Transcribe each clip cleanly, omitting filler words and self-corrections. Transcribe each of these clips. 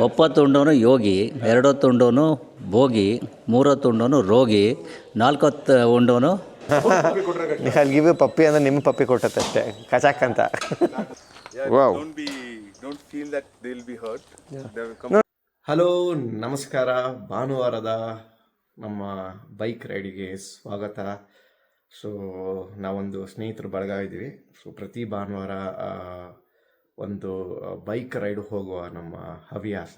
ಒಪ್ಪತ್ತುಂಡೋನು ಯೋಗಿ, ಎರಡೊತ್ತುಂಡೋನು ಭೋಗಿ, ಮೂರೊತ್ತುಂಡೋನು ರೋಗಿ, ನಾಲ್ಕೊತ್ತು ಉಂಡೋನು ಗಿವ್ ಪಪ್ಪಿ ಅಂದರೆ ನಿಮ್ಮ ಪಪ್ಪಿ ಕೊಟ್ಟತ್ತೆ ಅಷ್ಟೇ, ಕಚಾಕ್ ಅಂತ. ಹಲೋ, ನಮಸ್ಕಾರ. ಭಾನುವಾರದ ನಮ್ಮ ಬೈಕ್ ರೈಡಿಗೆ ಸ್ವಾಗತ. ಸೊ ನಾವೊಂದು ಸ್ನೇಹಿತರು ಬಳಗ ಇದ್ದೀವಿ. ಸೊ ಪ್ರತಿ ಭಾನುವಾರ ಒಂದು ಬೈಕ್ ರೈಡ್ ಹೋಗುವ ನಮ್ಮ ಹವ್ಯಾಸ.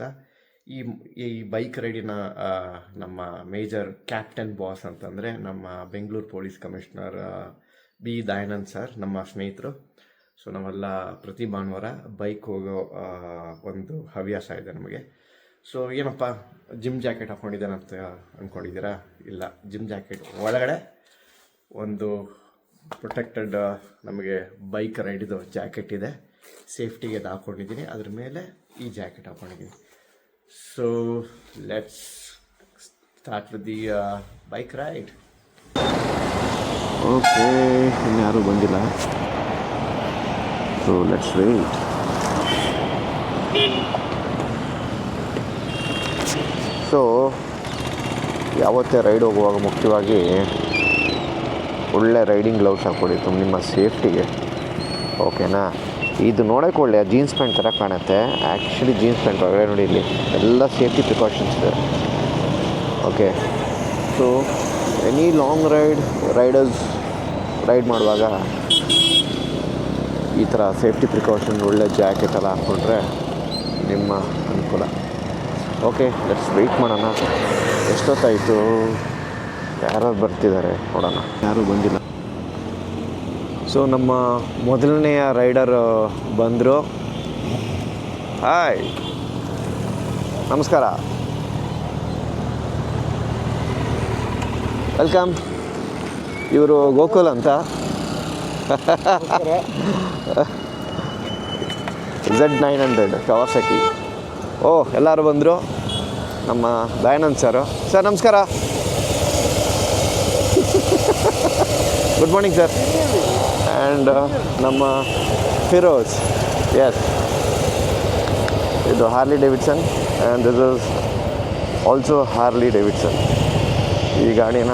ಈ ಬೈಕ್ ರೈಡಿನ ನಮ್ಮ ಮೇಜರ್ ಕ್ಯಾಪ್ಟನ್ ಬಾಸ್ ಅಂತಂದರೆ ನಮ್ಮ Bengaluru police commissioner B Dayanand sir, ನಮ್ಮ ಸ್ನೇಹಿತರು. ಸೊ ನಾವೆಲ್ಲ ಪ್ರತಿ ಭಾನುವಾರ ಬೈಕ್ ಹೋಗೋ ಒಂದು ಹವ್ಯಾಸ ಇದೆ ನಮಗೆ. ಸೊ ಏನಪ್ಪ ಜಿಮ್ ಜಾಕೆಟ್ ಹಾಕ್ಕೊಂಡಿದ್ದೇನೆ ಅಂತ ಅಂದ್ಕೊಂಡಿದ್ದೀರಾ? ಇಲ್ಲ, ಜಿಮ್ ಜಾಕೆಟ್ ಒಳಗಡೆ ಒಂದು ಪ್ರೊಟೆಕ್ಟೆಡ್ ನಮಗೆ ಬೈಕ್ ರೈಡಿದು ಜಾಕೆಟ್ ಇದೆ. ಸೇಫ್ಟಿಗೆ ಅದು ಹಾಕ್ಕೊಂಡಿದ್ದೀನಿ, ಅದ್ರ ಮೇಲೆ ಈ ಜಾಕೆಟ್ ಹಾಕ್ಕೊಂಡಿದ್ದೀನಿ. So let's start with the bike ride. Okay, ಇನ್ಯಾರೂ ಬಂದಿಲ್ಲ. So let's wait. ಸೊ ಯಾವತ್ತೇ ರೈಡ್ ಹೋಗುವಾಗ ಮುಖ್ಯವಾಗಿ ಒಳ್ಳೆ ರೈಡಿಂಗ್ ಗ್ಲೌಸ್ ಹಾಕ್ಕೊಡಿ ನಿಮ್ಮ ಸೇಫ್ಟಿಗೆ, ಓಕೆನಾ? ಇದು ನೋಡೋಕೆ ಒಳ್ಳೆಯ ಜೀನ್ಸ್ ಪ್ಯಾಂಟ್ ಥರ ಕಾಣುತ್ತೆ. ಆ್ಯಕ್ಚುಲಿ ಜೀನ್ಸ್ ಪ್ಯಾಂಟ್ ಒಳಗಡೆ ನೋಡಿ ಇಲ್ಲಿ ಎಲ್ಲ ಸೇಫ್ಟಿ ಪ್ರಿಕಾಷನ್ಸ್ ಇದೆ. Okay, so any long riders ride ಮಾಡುವಾಗ ಈ ಥರ ಸೇಫ್ಟಿ ಪ್ರಿಕಾಷನ್, ಒಳ್ಳೆ ಜಾಕೆಟ್ ಎಲ್ಲ ಹಾಕ್ಕೊಂಡ್ರೆ ನಿಮ್ಮ ಅನುಕೂಲ. ಓಕೆ, ಲೆಟ್ಸ್ ವೆಯ್ಟ್ ಮಾಡೋಣ. ಎಷ್ಟೊತ್ತಾಯಿತು? ಯಾರು ಬರ್ತಿದ್ದಾರೆ ನೋಡೋಣ. ಯಾರೂ ಬಂದಿಲ್ಲ. ಸೊ ನಮ್ಮ ಮೊದಲನೆಯ ರೈಡರ್ ಬಂದರು. ಹಾಯ್, ನಮಸ್ಕಾರ, ವೆಲ್ಕಮ್. ಇವರು ಗೋಕುಲ್ ಅಂತ, Z900 ಕವಾಸಕಿ. ಎಲ್ಲರೂ ಬಂದರು. ನಮ್ಮ ದಯಾನಂದ್ ಸರ್ ನಮಸ್ಕಾರ. Good morning sir. ಆ್ಯಂಡ್ ನಮ್ಮ ಫಿರೋಜ್, ಎಸ್, ಇದು Harley Davidson and this is also Harley Davidson. ಈ ಗಾಡಿನ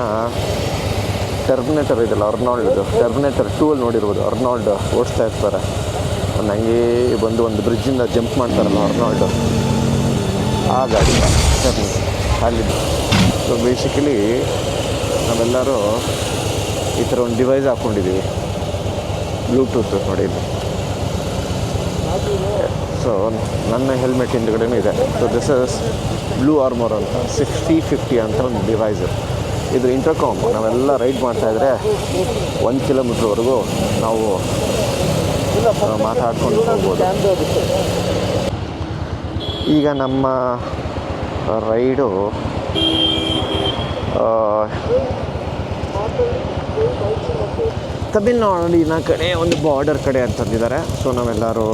ಟರ್ಮಿನೇಟರ್ ಇದೆಲ್ಲ, ಅರ್ನಾಲ್ಡ್ದು ಟರ್ಮಿನೇಟರ್ 2 ನೋಡಿರ್ಬೋದು. ಅರ್ನಾಲ್ಡ್ ಓಡಿಸ್ತಾ ಇರ್ತಾರೆ, ಒಂದು ಹಂಗೇ ಬಂದು ಒಂದು ಬ್ರಿಡ್ಜಿಂದ ಜಂಪ್ ಮಾಡ್ತಾರಲ್ಲ ಅರ್ನಾಲ್ಡು, ಆ ಗಾಡಿ ಹಾರ್ಲಿದು. ಸೊ ಬೇಸಿಕಲಿ ನಾವೆಲ್ಲರೂ ಈ ಥರ ಒಂದು ಡಿವೈಸ್ ಹಾಕ್ಕೊಂಡಿದ್ದೀವಿ, ಬ್ಲೂಟೂತ್ ನೋಡಿ ಇಲ್ಲಿ. ಸೊ ನನ್ನ ಹೆಲ್ಮೆಟ್ ಹಿಂದ್ಗಡೆನೂ ಇದೆ. So this is blue armour ಅಂತ 6050 ಅಂತ ಒಂದು ಡಿವೈಸು. ಇದು ಇಂಟರ್ಕಾಮ್. ನಾವೆಲ್ಲ ರೈಡ್ ಮಾಡ್ತಾಯಿದ್ರೆ 1 ಕಿಲೋಮೀಟ್ರ್ವರೆಗೂ ನಾವು ಮಾತಾಡ್ಕೊಂಡು ಹೋಗ್ಬೋದು. ಈಗ ನಮ್ಮ ರೈಡು ತಮಿಳ್ನಾಡಿನ ಕಡೆ ಒಂದು ಬಾರ್ಡರ್ ಕಡೆ ಅಂತಂದಿದ್ದಾರೆ. ಸೊ ನಾವೆಲ್ಲರೂ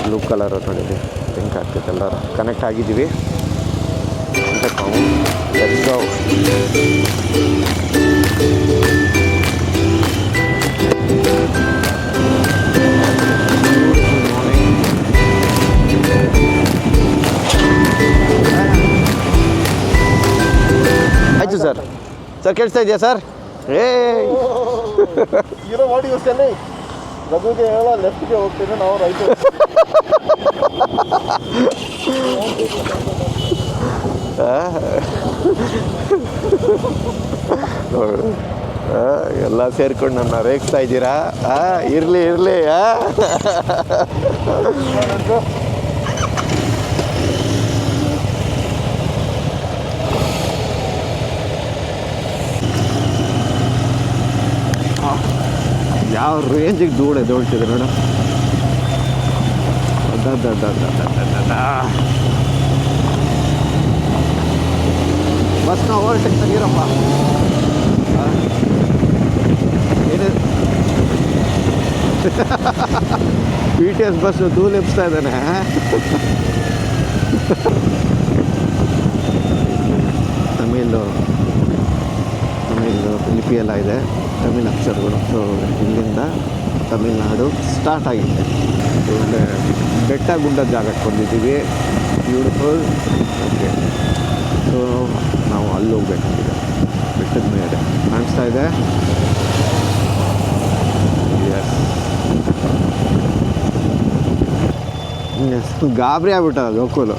ಬ್ಲೂ ಕಲರ್ ನೋಡಿದ್ವಿ, ಲಿಂಕ್ ಆಗ್ತೈತೆ, ಎಲ್ಲರೂ ಕನೆಕ್ಟ್ ಆಗಿದ್ದೀವಿ. Let's go. ಆಯಿತು ಸರ್. ಸರ್ ಕೇಳಿಸ್ತಾ ಇದೆಯಾ ಸರ್? ಮಾಡಿ ಯೋಚನೆ ರಘುಗೆ ಹೇಳೋ ಲೆಫ್ಟ್ಗೆ ಹೋಗ್ತೀನಿ, ನಾವು ರೈಟ್. ಎಲ್ಲ ಸೇರ್ಕೊಂಡು ನನ್ನ ರೇಗಿಸ್ತಾ ಇದ್ದೀರಾ? ಇರಲಿ ಇರಲಿ. ಯಾವ ರೇಂಜಿಗೆ ದೋಡ್ತಿದೆ ನೋಡ. ಬಸ್ ನಾವು ಓವರ್ಟೇಕ್ ತೆಗೀರಪ್ಪ. ಏನು BTS ಬಸ್ಸು ಧೂಳು ಎಬ್ಸ್ತಾ ಇದ್ದಾನೆ. ತಮಿಳು ಲಿಪಿ ಎಲ್ಲ ಇದೆ, ತಮಿಳು ಅಕ್ಷರಗಳು. ಸೊ ಇಲ್ಲಿಂದ ತಮಿಳುನಾಡು ಸ್ಟಾರ್ಟ್ ಆಗಿದೆ. ಒಳ್ಳೆ ಬೆಟ್ಟ ಗುಡ್ಡದ ಜಾಗಕ್ಕೆ ಬಂದಿದ್ದೀವಿ. ಬ್ಯೂಟಿಫುಲ್. ಓಕೆ, ಸೊ ನಾವು ಅಲ್ಲಿ ಹೋಗ್ಬೇಕಂತೀಗ. ಬೆಟ್ಟದ ಮೇಲೆ ಕಾಣಿಸ್ತಾ ಇದೆ. ಗಾಬರಿ ಆಗ್ಬಿಟ್ಟ ಗೋಕುಲು.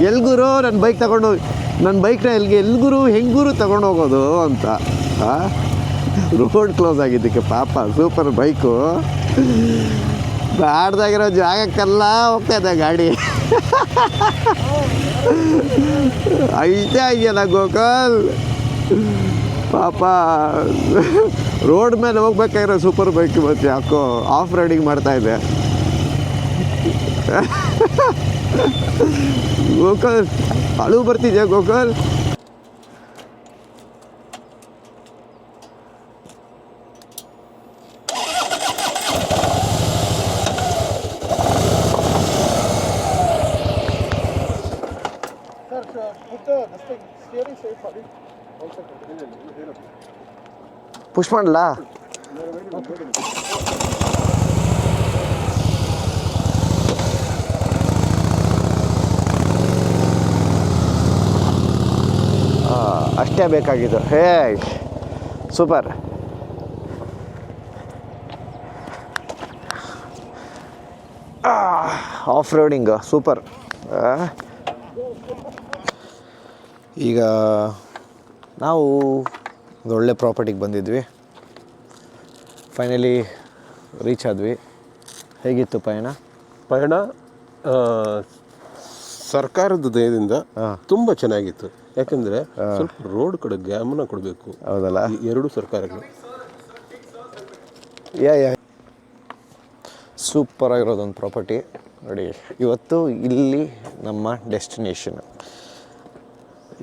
ಎಲ್ಗುರು ನನ್ನ ಬೈಕ್ ತಗೊಂಡೋಗಿ, ನನ್ನ ಬೈಕ್ನ ಎಲ್ಗುರು ಹೆಂಗುರು ತಗೊಂಡೋಗೋದು ಅಂತ. ರೋಡ್ ಕ್ಲೋಸ್ ಆಗಿದ್ದಕ್ಕೆ ಪಾಪ ಸೂಪರ್ ಬೈಕು ಬ್ಯಾಡ್ದಾಗಿರೋ ಜಾಗಕ್ಕೆಲ್ಲ ಹೋಗ್ತಾ ಇದೆ ಗಾಡಿ. ಐತೆ ಇದೆಯಲ್ಲ ಗೋಕಲ್, ಪಾಪ ರೋಡ್ ಮೇಲೆ ಹೋಗ್ಬೇಕಾಗಿರೋ ಸೂಪರ್ ಬೈಕ್ ಇವತ್ತು ಯಾಕೋ ಆಫ್ ರೈಡಿಂಗ್ ಮಾಡ್ತಾ ಇದೆ. ಗೋಕಲ್ ಅಳು ಬರ್ತಿದ್ಯಾ ಗೋಕಲ್? ಪುಷ್ ಮಾಡಲ್ಲ. ಅಷ್ಟೇ ಬೇಕಾಗಿದ್ದು. Hey super. Off roading super. ಈಗ ನಾವು ಒಂದು ಒಳ್ಳೆ ಪ್ರಾಪರ್ಟಿಗೆ ಬಂದಿದ್ವಿ. ಫೈನಲಿ ರೀಚ್ ಆದ್ವಿ. ಹೇಗಿತ್ತು ಪಯಣ? ಸರ್ಕಾರದ ದಯದಿಂದ ತುಂಬ ಚೆನ್ನಾಗಿತ್ತು. ಯಾಕಂದರೆ ಸ್ವಲ್ಪ ರೋಡ್ ಕಡೆ ಗಮನ ಕೊಡಬೇಕು. ಹೌದಲ್ಲ, ಎರಡು ಸರ್ಕಾರಗಳು. ಸೂಪರ್ ಆಗಿರೋದೊಂದು ಪ್ರಾಪರ್ಟಿ ನೋಡಿ. ಇವತ್ತು ಇಲ್ಲಿ ನಮ್ಮ ಡೆಸ್ಟಿನೇಷನ್.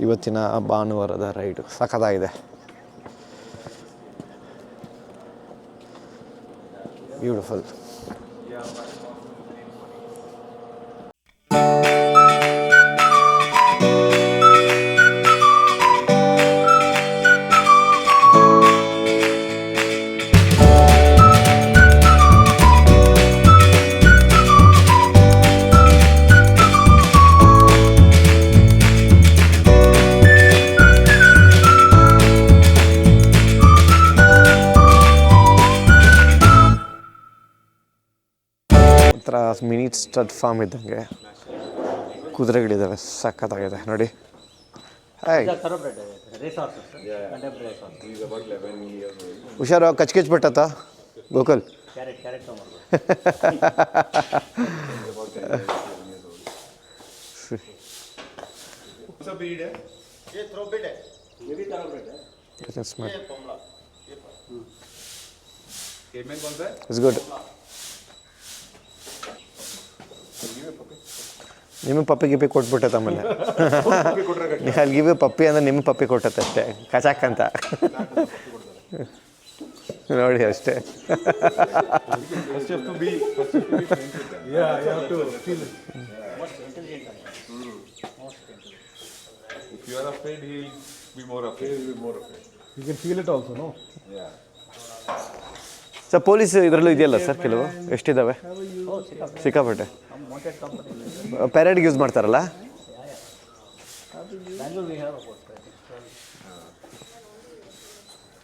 ಇವತ್ತಿನ ಭಾನುವಾರದ ರೈಡು ಸಖತ್ತಾಗಿದೆ. ಬ್ಯೂಟಿಫುಲ್. ಒಂಥರ ಮಿನಿ ಸ್ಟಡ್ ಫಾರ್ಮ್ ಇದ್ದಂಗೆ ಕುದುರೆಗಳಿದ್ದಾವೆ, ಸಖತ್ತಾಗಿದೆ ನೋಡಿ. ಹಾಯ್, ಹುಷಾರು, ಕಚ್ ಬಿಟ್ಟತ್ತ ಗೋಕುಲ್. It's good. ನಿಮಗೆ ಪಪ್ಪಿ ಗಿಪ್ಪಿ ಕೊಟ್ಬಿಟ್ಟೈತೆ ಆಮೇಲೆ. ಅಲ್ಲಿ ಗಿವಿ ಪಪ್ಪಿ ಅಂದರೆ ನಿಮಗೆ ಪಪ್ಪಿ ಕೊಟ್ಟತ್ತೆ ಅಷ್ಟೇ, ಕಚಾಕ್ ಅಂತ ನೋಡಿ ಅಷ್ಟೇ. ಸರ್ ಪೊಲೀಸ್ ಇದರಲ್ಲೂ ಇದೆಯಲ್ಲ ಸರ್, ಕೆಲವು ಎಷ್ಟಿದ್ದಾವೆ? ಸಿಕ್ಕಾಪಟ್ಟೆ. ಪ್ಯಾರೇಡ್ಗೆ ಯೂಸ್ ಮಾಡ್ತಾರಲ್ಲ.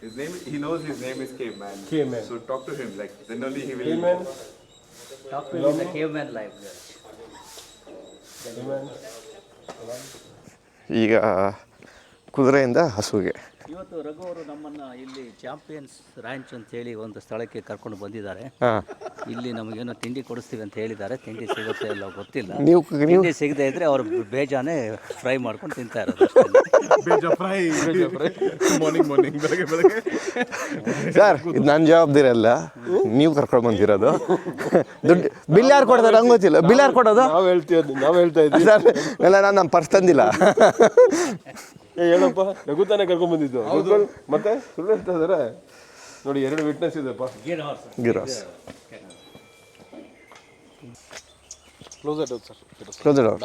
His name, he knows his name is Caveman. Caveman. So talk to him, like then only he will. Caveman. Talk to him in the caveman life. ಈಗ ಕುದುರೆಯಿಂದ ಹಸುಗೆ. ಇವತ್ತು ರಘು ಅವರು ನಮ್ಮನ್ನು ಇಲ್ಲಿ ಚಾಂಪಿಯನ್ಸ್ ರ್ಯಾಂಚ್ ಅಂತೇಳಿ ಒಂದು ಸ್ಥಳಕ್ಕೆ ಕರ್ಕೊಂಡು ಬಂದಿದ್ದಾರೆ. ಇಲ್ಲಿ ನಮಗೇನೋ ತಿಂಡಿ ಕೊಡಿಸ್ತೀವಿ ಅಂತ ಹೇಳಿದ್ದಾರೆ. ತಿಂಡಿ ಸಿಗುತ್ತೆ ಇಲ್ಲ ಗೊತ್ತಿಲ್ಲ. ತಿಂಡಿ ಸಿಗದೆ ಇದ್ರೆ ಅವರು ಬೇಜಾನೆ ಫ್ರೈ ಮಾಡ್ಕೊಂಡು ತಿಂತಾ ಇರೋದು. ಸರ್ ಇದು ನನ್ನ ಜವಾಬ್ದಾರಿ ಅಲ್ಲ, ನೀವು ಕರ್ಕೊಂಡು ಬಂದಿರೋದು. ದುಡ್ಡು ಬಿಲ್ ಯಾರು ಕೊಡೋದು ನಂಗೆ ಗೊತ್ತಿಲ್ಲ. ಬಿಲ್ ಯಾರು ಕೊಡೋದು? ನಾವು ಹೇಳ್ತಾ ಇದ್ದೀವಿ ಸರ್ ಎಲ್ಲ ನಾನು ನಮ್ಮ ಪರ್ಸ್ ತಂದಿಲ್ಲ. ಹೇಳಪ್ಪ, ರಘುತಾನೆ ಕರ್ಕೊಂಡ್ಬಂದಿದ್ದು. ಮತ್ತೆ ಸುಳ್ಳು ಹೇಳ್ತಾ ಇದಾರೆ ನೋಡಿ. 2 ವಿಟ್ನೆಸ್ ಇದೆಪ್ಪ. ಗಿರಾಸ್ close it sir, close it out.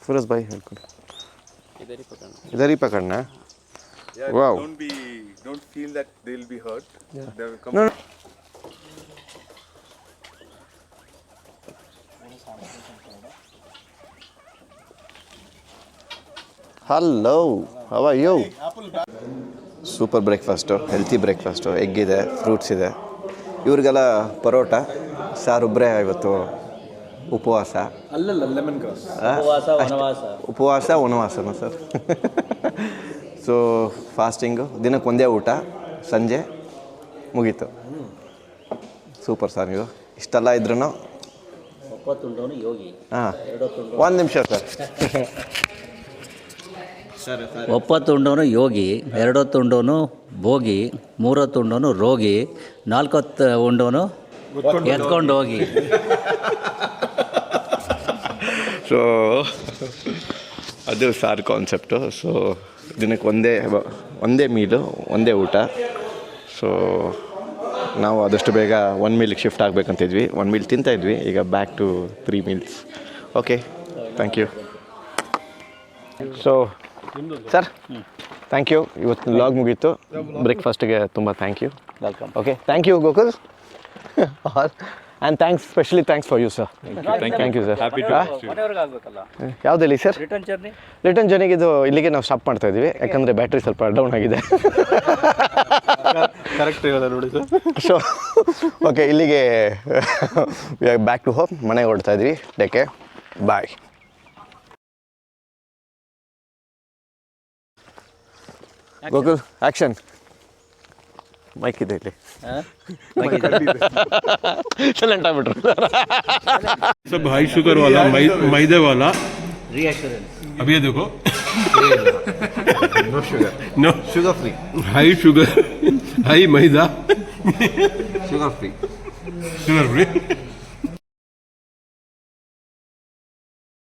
Firoz ಭಾಯ್ ಹೇಳ್ಕೊಡಿ. ಇದರಿ ಪಕಡ್ನ. Yeah, Wow. don't feel that they'll be hurt. They will come. No. Hello, how are you? Super breakfast, healthy breakfast, egg ಇದೆ, ಫ್ರೂಟ್ಸ್ ಇದೆ. ಇವ್ರಿಗೆಲ್ಲ ಪರೋಟ, ಸಾರುಬ್ರೆ ಇವತ್ತು ಉಪವಾಸ. ಉಪವಾಸ ವನವಾಸನ ಸರ್. ಸೊ ಫಾಸ್ಟಿಂಗು, ದಿನಕ್ಕೆ ಒಂದೇ ಊಟ, ಸಂಜೆ ಮುಗೀತು. ಸೂಪರ್ ಸರ್ ನೀವು. ಇಷ್ಟೆಲ್ಲ ಇದ್ರೂ ಯೋಗಿ. ಹಾಂ, ಒಂದು ನಿಮಿಷ ಸರ್. ಒಪ್ಪತ್ತುಂಡವನು ಯೋಗಿ, ಎರಡೊತ್ತುಂಡವನು ಭೋಗಿ, ಮೂರೊತ್ತುಂಡವನು ರೋಗಿ, ನಾಲ್ಕೊತ್ತು ಉಂಡವನು ಎತ್ಕೊಂಡು ಹೋಗಿ. ಸೊ ಅದು ಸಾರ್ ಕಾನ್ಸೆಪ್ಟು. ಸೊ ದಿನಕ್ಕೆ ಒಂದೇ ಮೀಲು, ಒಂದೇ ಊಟ. ಸೊ ನಾವು ಆದಷ್ಟು ಬೇಗ 1 ಮೀಲ್ಗೆ ಶಿಫ್ಟ್ ಆಗಬೇಕಂತಿದ್ವಿ. 1 ಮೀಲ್ ತಿಂತಾಯಿದ್ವಿ, ಈಗ back to 3 meals. Okay, thank you. So sir, thank you. ಇವತ್ತು ಲಾಗ್ ಮುಗೀತು. ಬ್ರೇಕ್ಫಾಸ್ಟಿಗೆ ತುಂಬ thank you. Welcome. Okay, thank you Gokul. And thanks, specially thanks for you sir. Thank you sir. ಮನೆಯವ್ರಿಗೆ ಆಗಬೇಕಲ್ಲ. ಯಾವುದಲ್ಲಿ ಸರ್? Return journey. ರಿಟರ್ನ್ ಜರ್ನಿಗೆ ಇದು ಇಲ್ಲಿಗೆ ನಾವು ಸ್ಟಾಪ್ ಮಾಡ್ತಾ ಇದ್ದೀವಿ, ಯಾಕಂದರೆ ಬ್ಯಾಟ್ರಿ ಸ್ವಲ್ಪ ಡೌನ್ ಆಗಿದೆ. ಕರೆಕ್ಟ್ ಇರೋದ ನೋಡಿ ಸರ್. ಸೊ ಓಕೆ, ಇಲ್ಲಿಗೆ ಬ್ಯಾಕ್ ಟು ಹೋಮ್, ಮನೆಗೆ ಹೊಡ್ತಾ ಇದ್ವಿ. Take bye. Gokul, action. Mic ಇದೆ ಇಲ್ಲಿ. ಸೈಲೆಂಟ್ ಆಗ್ಬಿಟ್ರು. सब हाई शुगर वाला मैदे वाला ರಿಯಾಕ್ಷನ್. अब ये देखो no sugar, no sugar free, high sugar high मैदा ಶುಗರ್ ಫ್ರೀ. Sugar free